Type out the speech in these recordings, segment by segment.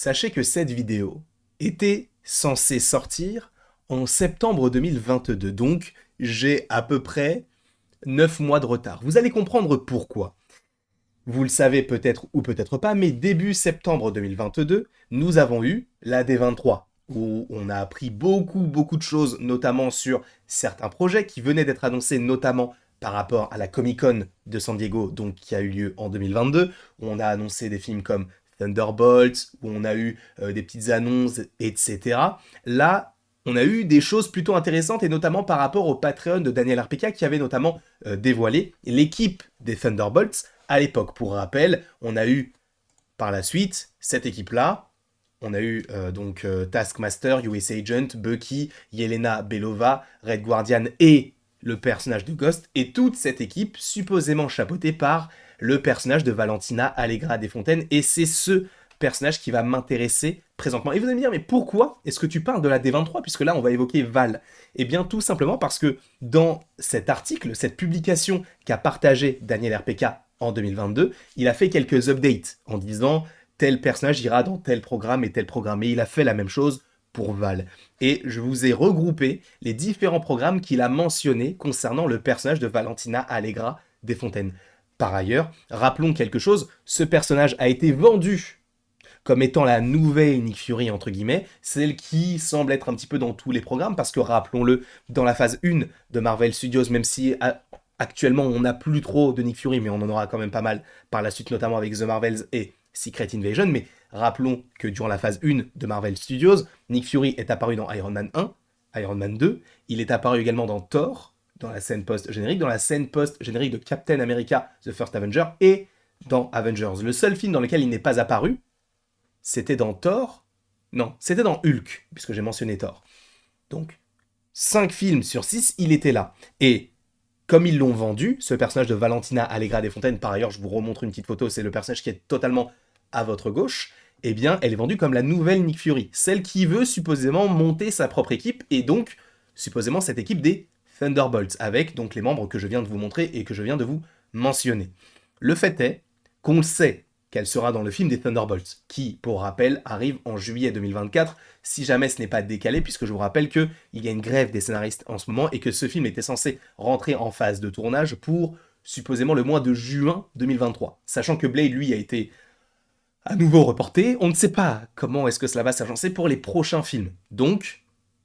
Sachez que cette vidéo était censée sortir en septembre 2022, donc j'ai à peu près 9 mois de retard. Vous allez comprendre pourquoi. Vous le savez peut-être ou peut-être pas, mais début septembre 2022, nous avons eu la D23, où on a appris beaucoup de choses, notamment sur certains projets qui venaient d'être annoncés, notamment par rapport à la Comic-Con de San Diego, donc qui a eu lieu en 2022, où on a annoncé des films comme Thunderbolts, où on a eu des petites annonces, etc. Là, on a eu des choses plutôt intéressantes, et notamment par rapport au Patreon de Daniel RPK, qui avait notamment dévoilé l'équipe des Thunderbolts à l'époque. Pour rappel, on a eu par la suite cette équipe-là. On a eu Taskmaster, US Agent, Bucky, Yelena Belova, Red Guardian et le personnage de Ghost, et toute cette équipe supposément chapeautée par le personnage de Valentina Allegra Desfontaines, et c'est ce personnage qui va m'intéresser présentement. Et vous allez me dire, mais pourquoi est-ce que tu parles de la D23, puisque là on va évoquer Val? Eh bien tout simplement parce que dans cet article, cette publication qu'a partagé Daniel RPK en 2022, il a fait quelques updates en disant tel personnage ira dans tel programme et tel programme, et il a fait la même chose pour Val. Et je vous ai regroupé les différents programmes qu'il a mentionnés concernant le personnage de Valentina Allegra Desfontaines. Par ailleurs, rappelons quelque chose, ce personnage a été vendu comme étant la nouvelle Nick Fury, entre guillemets, celle qui semble être un petit peu dans tous les programmes, parce que rappelons-le, dans la phase 1 de Marvel Studios, même si actuellement on n'a plus trop de Nick Fury, mais on en aura quand même pas mal par la suite, notamment avec The Marvels et Secret Invasion, mais rappelons que durant la phase 1 de Marvel Studios, Nick Fury est apparu dans Iron Man 1, Iron Man 2, il est apparu également dans Thor, dans la scène post-générique, dans la scène post-générique de Captain America, The First Avenger, et dans Avengers. Le seul film dans lequel il n'est pas apparu, c'était dans Thor. Non, c'était dans Hulk, puisque j'ai mentionné Thor. Donc, 5 films sur 6, il était là. Et comme ils l'ont vendu, ce personnage de Valentina Allegra Desfontaines, par ailleurs, je vous remontre une petite photo, c'est le personnage qui est totalement à votre gauche, eh bien, elle est vendue comme la nouvelle Nick Fury, celle qui veut supposément monter sa propre équipe, et donc, supposément, cette équipe des Thunderbolts, avec donc les membres que je viens de vous montrer et que je viens de vous mentionner. Le fait est qu'on le sait qu'elle sera dans le film des Thunderbolts, qui, pour rappel, arrive en juillet 2024, si jamais ce n'est pas décalé, puisque je vous rappelle qu'il y a une grève des scénaristes en ce moment, et que ce film était censé rentrer en phase de tournage pour, supposément, le mois de juin 2023. Sachant que Blade, lui, a été à nouveau reporté, on ne sait pas comment est-ce que cela va s'agencer pour les prochains films. Donc,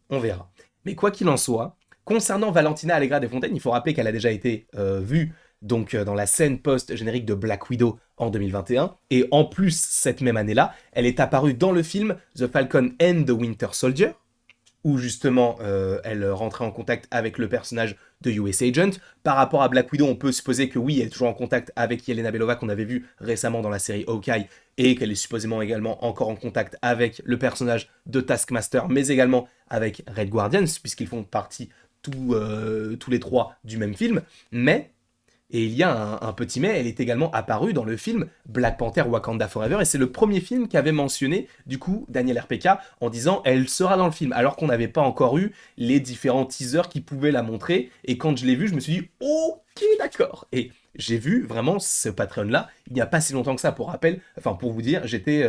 on verra. Mais quoi qu'il en soit, concernant Valentina Allegra Desfontaines, il faut rappeler qu'elle a déjà été vue dans la scène post-générique de Black Widow en 2021, et en plus, cette même année-là, elle est apparue dans le film The Falcon and the Winter Soldier, où justement elle rentrait en contact avec le personnage de US Agent. Par rapport à Black Widow, on peut supposer que oui, elle est toujours en contact avec Yelena Belova, qu'on avait vu récemment dans la série Hawkeye, et qu'elle est supposément également encore en contact avec le personnage de Taskmaster, mais également avec Red Guardians, puisqu'ils font partie tous les trois du même film. Mais et il y a un petit mais, elle est également apparue dans le film Black Panther Wakanda Forever, et c'est le premier film qu'avait mentionné, du coup, Daniel RPK, en disant elle sera dans le film, alors qu'on n'avait pas encore eu les différents teasers qui pouvaient la montrer, et quand je l'ai vu, je me suis dit, ok, d'accord. Et j'ai vu vraiment ce Patreon-là, il n'y a pas si longtemps que ça, pour rappel, enfin pour vous dire, j'étais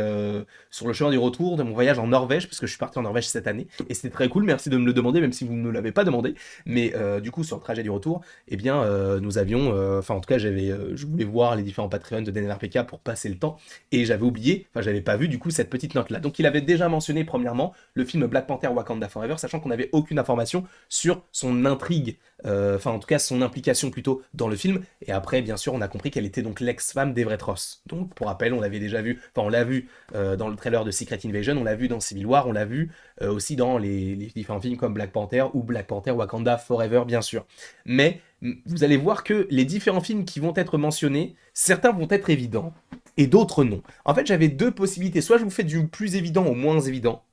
sur le chemin du retour de mon voyage en Norvège, parce que je suis parti en Norvège cette année, et c'était très cool, merci de me le demander, même si vous ne me l'avez pas demandé, mais du coup, sur le trajet du retour, eh bien, nous avions, enfin en tout cas, je voulais voir les différents Patreons de Daniel RPK pour passer le temps, et j'avais oublié, enfin j'avais pas vu du coup cette petite note-là. Donc il avait déjà mentionné premièrement le film Black Panther Wakanda Forever, sachant qu'on n'avait aucune information sur son intrigue, enfin en tout cas son implication plutôt dans le film, et après bien sûr on a compris qu'elle était donc l'ex-femme d'Everett Ross. Donc pour rappel, on l'avait déjà vu, enfin on l'a vu dans le trailer de Secret Invasion, on l'a vu dans Civil War, on l'a vu aussi dans les différents films comme Black Panther ou Black Panther Wakanda Forever bien sûr. Mais vous allez voir que les différents films qui vont être mentionnés, certains vont être évidents et d'autres non. En fait, j'avais deux possibilités. Soit je vous fais du plus évident au moins évident,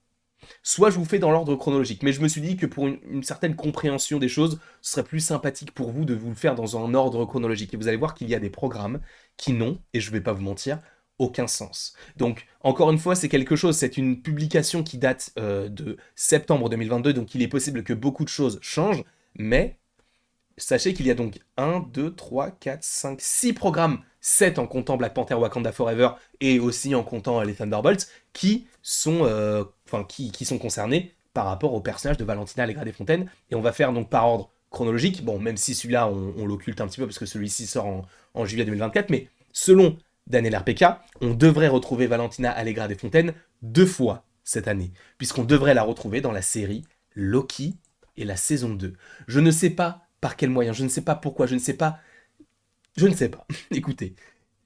soit je vous fais dans l'ordre chronologique. Mais je me suis dit que pour une certaine compréhension des choses, ce serait plus sympathique pour vous de vous le faire dans un ordre chronologique. Et vous allez voir qu'il y a des programmes qui n'ont, et je vais pas vous mentir, aucun sens. Donc, encore une fois, c'est quelque chose, c'est une publication qui date de septembre 2022, donc il est possible que beaucoup de choses changent, mais Sachez qu'il y a donc 6 programmes, 7 en comptant Black Panther Wakanda Forever et aussi en comptant les Thunderbolts, qui sont concernés par rapport au personnage de Valentina Allegra Desfontaines. Et on va faire donc par ordre chronologique, bon, même si celui-là on l'occulte un petit peu parce que celui-ci sort en juillet 2024, mais selon Daniel RPK, on devrait retrouver Valentina Allegra Desfontaines 2 fois cette année, puisqu'on devrait la retrouver dans la série Loki et la saison 2. Je ne sais pas par quel moyen, je ne sais pas pourquoi, je ne sais pas. Écoutez,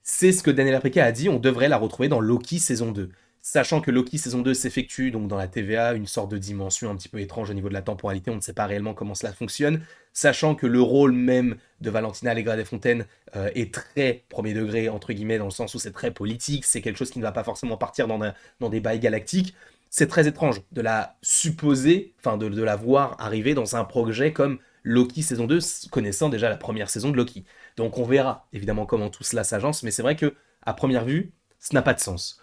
c'est ce que Daniel Aprica a dit, on devrait la retrouver dans Loki saison 2. Sachant que Loki saison 2 s'effectue donc dans la TVA, une sorte de dimension un petit peu étrange au niveau de la temporalité, on ne sait pas réellement comment cela fonctionne, sachant que le rôle même de Valentina Allegra Desfontaines est très premier degré, entre guillemets, dans le sens où c'est très politique, c'est quelque chose qui ne va pas forcément partir dans des bails galactiques. C'est très étrange de la supposer, enfin de la voir arriver dans un projet comme Loki saison 2, connaissant déjà la première saison de Loki. Donc on verra évidemment comment tout cela s'agence, mais c'est vrai que à première vue, ça n'a pas de sens.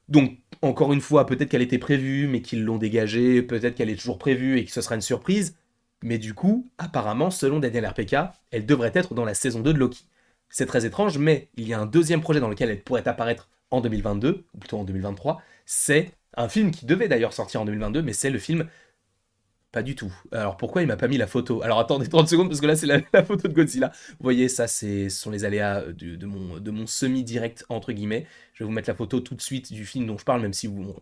Donc encore une fois, peut-être qu'elle était prévue, mais qu'ils l'ont dégagée, peut-être qu'elle est toujours prévue et que ce sera une surprise, mais du coup, apparemment, selon Daniel RPK, elle devrait être dans la saison 2 de Loki. C'est très étrange, mais il y a un deuxième projet dans lequel elle pourrait apparaître en 2022, ou plutôt en 2023, c'est un film qui devait d'ailleurs sortir en 2022, mais c'est le film pas du tout. Alors pourquoi il m'a pas mis la photo? Alors attendez 30 secondes parce que là c'est la photo de Godzilla. Vous voyez, ça ce sont les aléas de mon semi-direct entre guillemets. Je vais vous mettre la photo tout de suite du film dont je parle, même si vous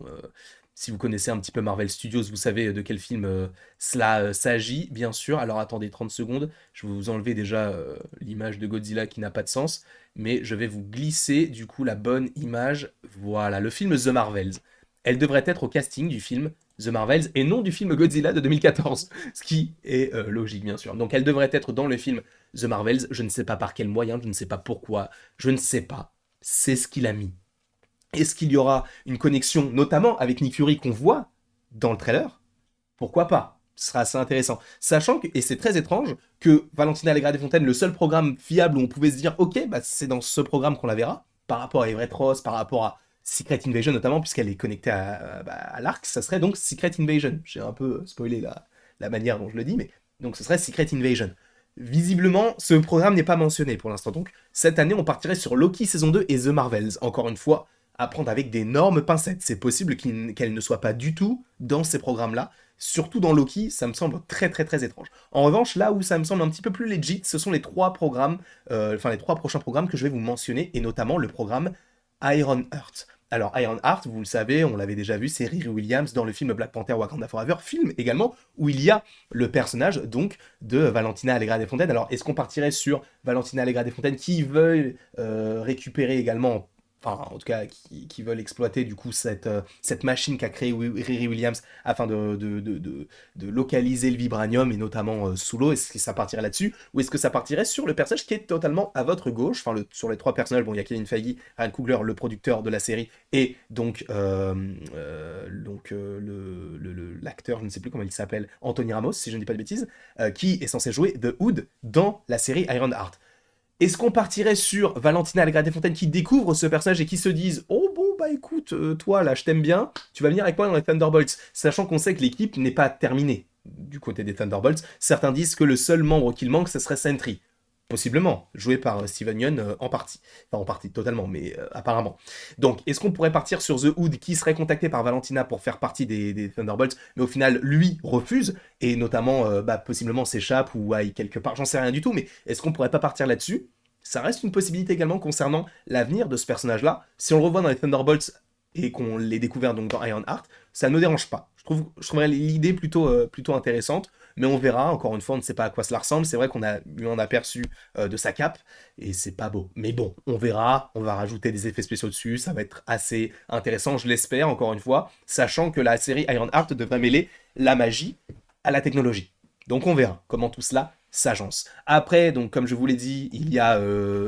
connaissez un petit peu Marvel Studios, vous savez de quel film cela s'agit, bien sûr. Alors attendez 30 secondes, je vais vous enlever déjà l'image de Godzilla qui n'a pas de sens, mais je vais vous glisser du coup la bonne image. Voilà, le film The Marvels. Elle devrait être au casting du film The Marvels et non du film Godzilla de 2014, ce qui est logique bien sûr. Donc elle devrait être dans le film The Marvels, je ne sais pas par quel moyen, je ne sais pas pourquoi, je ne sais pas. C'est ce qu'il a mis. Est-ce qu'il y aura une connexion, notamment avec Nick Fury qu'on voit dans le trailer? Pourquoi pas? Ce sera assez intéressant. Sachant que, et c'est très étrange, que Valentina Allegra Desfontaines, le seul programme fiable où on pouvait se dire, ok, bah, c'est dans ce programme qu'on la verra, par rapport à Everett Ross, par rapport à Secret Invasion notamment, puisqu'elle est connectée à l'arc, ça serait donc Secret Invasion. J'ai un peu spoilé la manière dont je le dis, mais donc ce serait Secret Invasion. Visiblement, ce programme n'est pas mentionné pour l'instant. Donc, cette année, on partirait sur Loki saison 2 et The Marvels. Encore une fois, à prendre avec d'énormes pincettes. C'est possible qu'elle ne soit pas du tout dans ces programmes-là. Surtout dans Loki, ça me semble très très très étrange. En revanche, là où ça me semble un petit peu plus legit, ce sont les 3 programmes, les 3 prochains programmes que je vais vous mentionner, et notamment le programme Iron Heart. Alors Iron Heart, vous le savez, on l'avait déjà vu, c'est Riri Williams dans le film Black Panther Wakanda Forever, film également où il y a le personnage donc de Valentina Allegra Desfontaines. Alors est-ce qu'on partirait sur Valentina Allegra Desfontaines qui veut récupérer également, enfin en tout cas qui veulent exploiter du coup cette machine qu'a créée Riri Williams afin de localiser le vibranium et notamment sous l'eau? Est-ce que ça partirait là-dessus ou est-ce que ça partirait sur le personnage qui est totalement à votre gauche, enfin sur les 3 personnages? Bon, il y a Kevin Feige, Ryan Coogler, le producteur de la série, et donc l'acteur, je ne sais plus comment il s'appelle, Anthony Ramos si je ne dis pas de bêtises, qui est censé jouer The Hood dans la série Iron Heart. Est-ce qu'on partirait sur Valentina Allegra Desfontaines qui découvre ce personnage et qui se disent oh bon bah écoute toi là je t'aime bien, tu vas venir avec moi dans les Thunderbolts, sachant qu'on sait que l'équipe n'est pas terminée du côté des Thunderbolts. Certains disent que le seul membre qu'il manque ce serait Sentry, possiblement joué par Steven Yeun en partie, enfin en partie totalement mais apparemment. Donc est-ce qu'on pourrait partir sur The Hood qui serait contacté par Valentina pour faire partie des Thunderbolts, mais au final lui refuse et notamment possiblement s'échappe ou aille quelque part, j'en sais rien du tout, mais est-ce qu'on pourrait pas partir là-dessus? Ça reste une possibilité également concernant l'avenir de ce personnage-là. Si on le revoit dans les Thunderbolts et qu'on les découvert donc dans Iron Heart, ça ne me dérange pas. Je trouverais l'idée plutôt intéressante, mais on verra. Encore une fois, on ne sait pas à quoi cela ressemble. C'est vrai qu'on a eu un aperçu de sa cape et c'est pas beau. Mais bon, on verra. On va rajouter des effets spéciaux dessus. Ça va être assez intéressant, je l'espère. Encore une fois, sachant que la série Iron Heart devrait mêler la magie à la technologie. Donc on verra comment tout cela s'agence. Après, donc comme je vous l'ai dit, il y a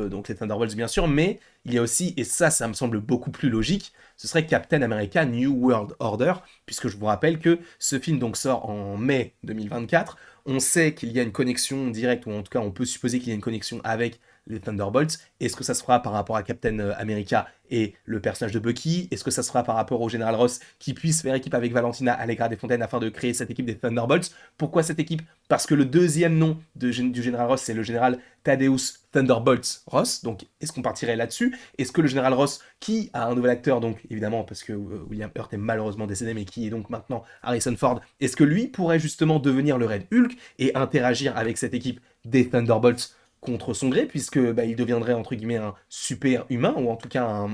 donc les Thunderbolts bien sûr, mais il y a aussi, et ça me semble beaucoup plus logique, ce serait Captain America New World Order, puisque je vous rappelle que ce film donc sort en mai 2024. On sait qu'il y a une connexion directe, ou en tout cas on peut supposer qu'il y a une connexion avec les Thunderbolts. Est-ce que ça se fera par rapport à Captain America et le personnage de Bucky? Est-ce que ça se fera par rapport au Général Ross qui puisse faire équipe avec Valentina Allegra Desfontaines afin de créer cette équipe des Thunderbolts? Pourquoi cette équipe? Parce que le deuxième nom du Général Ross, c'est le Général Thaddeus Thunderbolts Ross. Donc, est-ce qu'on partirait là-dessus? Est-ce que le Général Ross, qui a un nouvel acteur, donc évidemment, parce que William Hurt est malheureusement décédé, mais qui est donc maintenant Harrison Ford, est-ce que lui pourrait justement devenir le Red Hulk et interagir avec cette équipe des Thunderbolts contre son gré, puisque il deviendrait entre guillemets un super humain, ou en tout cas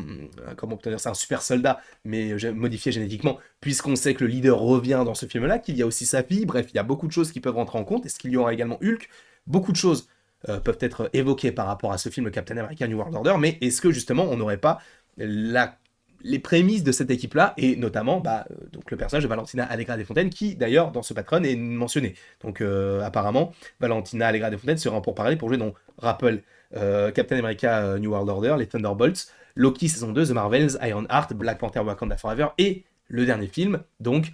comment obtenir ça, un super soldat, mais modifié génétiquement, puisqu'on sait que le leader revient dans ce film-là, qu'il y a aussi sa fille, bref, il y a beaucoup de choses qui peuvent rentrer en compte. Est-ce qu'il y aura également Hulk? Beaucoup de choses peuvent être évoquées par rapport à ce film Captain America New World Order, mais est-ce que justement on n'aurait pas les prémices de cette équipe-là, et notamment donc le personnage de Valentina Allegra Desfontaines, qui d'ailleurs dans ce patron est mentionné. Donc apparemment, Valentina Allegra Desfontaines sera pour parler pour jouer dans rappel Captain America New World Order, les Thunderbolts, Loki saison 2, The Marvels, Ironheart, Black Panther Wakanda Forever, et le dernier film, donc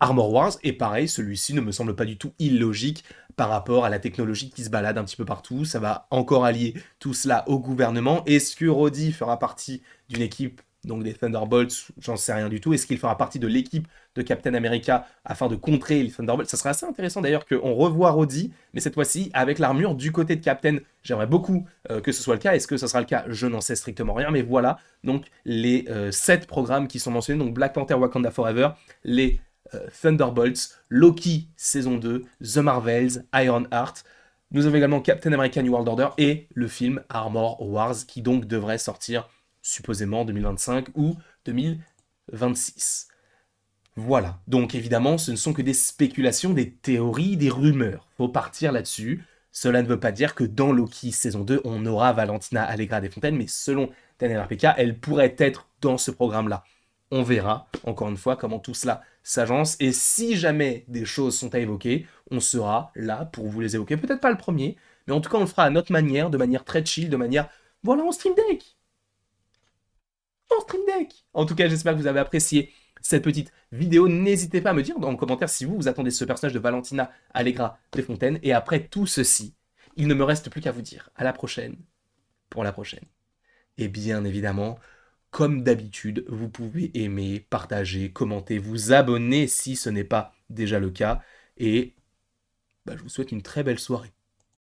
Armor Wars, et pareil, celui-ci ne me semble pas du tout illogique par rapport à la technologie qui se balade un petit peu partout. Ça va encore allier tout cela au gouvernement. Est-ce que Rhodey fera partie d'une équipe, donc des Thunderbolts? J'en sais rien du tout. Est-ce qu'il fera partie de l'équipe de Captain America afin de contrer les Thunderbolts? Ça serait assez intéressant d'ailleurs qu'on revoie Rhodey, mais cette fois-ci avec l'armure du côté de Captain. J'aimerais beaucoup que ce soit le cas. Est-ce que ce sera le cas? Je n'en sais strictement rien, mais voilà donc les 7 programmes qui sont mentionnés. Donc Black Panther Wakanda Forever, les Thunderbolts, Loki saison 2, The Marvels, Ironheart. Nous avons également Captain America New World Order et le film Armor Wars qui donc devrait sortir supposément 2025 ou 2026. Voilà, donc évidemment ce ne sont que des spéculations, des théories, des rumeurs. Faut partir là-dessus. Cela ne veut pas dire que dans Loki saison 2 on aura Valentina Allegra Desfontaines, mais selon Daniel RPK, elle pourrait être dans ce programme-là. On verra, encore une fois, comment tout cela s'agence. Et si jamais des choses sont à évoquer, on sera là pour vous les évoquer. Peut-être pas le premier, mais en tout cas, on le fera à notre manière, de manière très chill, de manière... Voilà, en stream deck. En stream deck. En tout cas, j'espère que vous avez apprécié cette petite vidéo. N'hésitez pas à me dire dans le commentaire si vous attendez ce personnage de Valentina Allegra Desfontaines. Et après tout ceci, il ne me reste plus qu'à vous dire à la prochaine pour la prochaine. Et bien évidemment... Comme d'habitude, vous pouvez aimer, partager, commenter, vous abonner si ce n'est pas déjà le cas. Et je vous souhaite une très belle soirée.